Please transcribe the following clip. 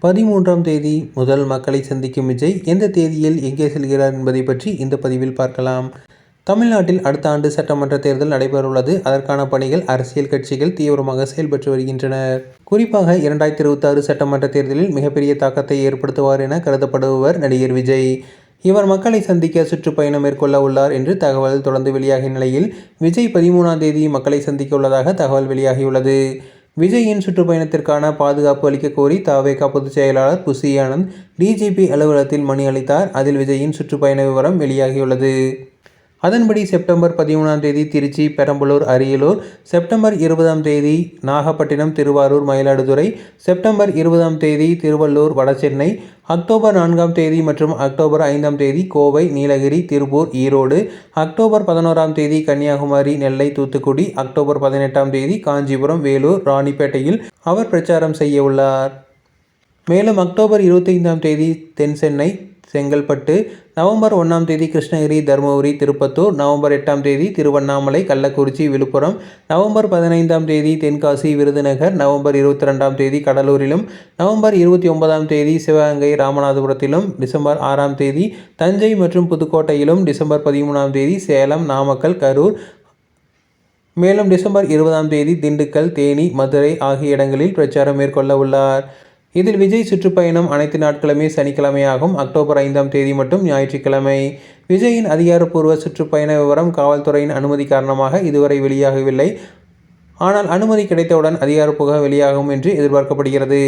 13ஆம் தேதி முதல் மக்களை சந்திக்கும் விஜய் எந்த தேதியில் எங்கே செல்கிறார் என்பதை பற்றி இந்த பதிவில் பார்க்கலாம். தமிழ்நாட்டில் அடுத்த ஆண்டு சட்டமன்ற தேர்தல் நடைபெறவுள்ளது. அதற்கான பணிகள் அரசியல் கட்சிகள் தீவிரமாக செயல்பட்டு வருகின்றனர். குறிப்பாக 2026 சட்டமன்ற தேர்தலில் மிகப்பெரிய தாக்கத்தை ஏற்படுத்துவார் என கருதப்படுபவர் நடிகர் விஜய். இவர் மக்களை சந்திக்க சுற்றுப்பயணம் மேற்கொள்ள உள்ளார் என்று தகவல் தொடர்ந்து வெளியாகிய நிலையில் விஜய் 13ஆம் தேதி மக்களை சந்திக்க உள்ளதாக தகவல் வெளியாகியுள்ளது. விஜயின் சுற்றுப்பயணத்திற்கான பாதுகாப்பு அளிக்க கோரி தவேகா பொதுச் செயலாளர் புசி ஆனந்த் டிஜிபி அலுவலகத்தில் மனு அளித்தார். அதில் விஜயின் சுற்றுப்பயண விவரம் வெளியாகியுள்ளது. அதன்படி செப்டம்பர் 13ஆம் தேதி திருச்சி, பெரம்பலூர், அரியலூர், செப்டம்பர் 20ஆம் தேதி நாகப்பட்டினம், திருவாரூர், மயிலாடுதுறை, செப்டம்பர் 20ஆம் தேதி திருவள்ளூர், வடசென்னை, அக்டோபர் 4ஆம் தேதி மற்றும் அக்டோபர் 5ஆம் தேதி கோவை, நீலகிரி, திருப்பூர், ஈரோடு, அக்டோபர் 11ஆம் தேதி கன்னியாகுமரி, நெல்லை, தூத்துக்குடி, அக்டோபர் 18ஆம் தேதி காஞ்சிபுரம், வேலூர், ராணிப்பேட்டையில் அவர் பிரச்சாரம் செய்ய உள்ளார். மேலும் அக்டோபர் 25ஆம் தேதி தென்சென்னை, செங்கல்பட்டு, நவம்பர் 1ஆம் தேதி கிருஷ்ணகிரி, தருமபுரி, திருப்பத்தூர், நவம்பர் 8ஆம் தேதி திருவண்ணாமலை, கள்ளக்குறிச்சி, விழுப்புரம், நவம்பர் 15ஆம் தேதி தென்காசி, விருதுநகர், நவம்பர் 22ஆம் தேதி கடலூரிலும், நவம்பர் 29ஆம் தேதி சிவகங்கை, ராமநாதபுரத்திலும், டிசம்பர் 6ஆம் தேதி தஞ்சை மற்றும் புதுக்கோட்டையிலும், டிசம்பர் 13ஆம் தேதி சேலம், நாமக்கல், கரூர், மேலும் டிசம்பர் 20ஆம் தேதி திண்டுக்கல், தேனி, மதுரை ஆகிய இடங்களில் பிரச்சாரம் மேற்கொள்ள உள்ளார். இதில் விஜய் சுற்றுப்பயணம் அனைத்து நாட்களுமே சனிக்கிழமையாகும். அக்டோபர் 5ஆம் தேதி மட்டும் ஞாயிற்றுக்கிழமை. விஜயின் அதிகாரப்பூர்வ சுற்றுப்பயண விவரம் காவல்துறையின் அனுமதி காரணமாக இதுவரை வெளியாகவில்லை. ஆனால் அனுமதி கிடைத்தவுடன் அதிகாரப்பூர்வ வெளியாகும் என்று எதிர்பார்க்கப்படுகிறது.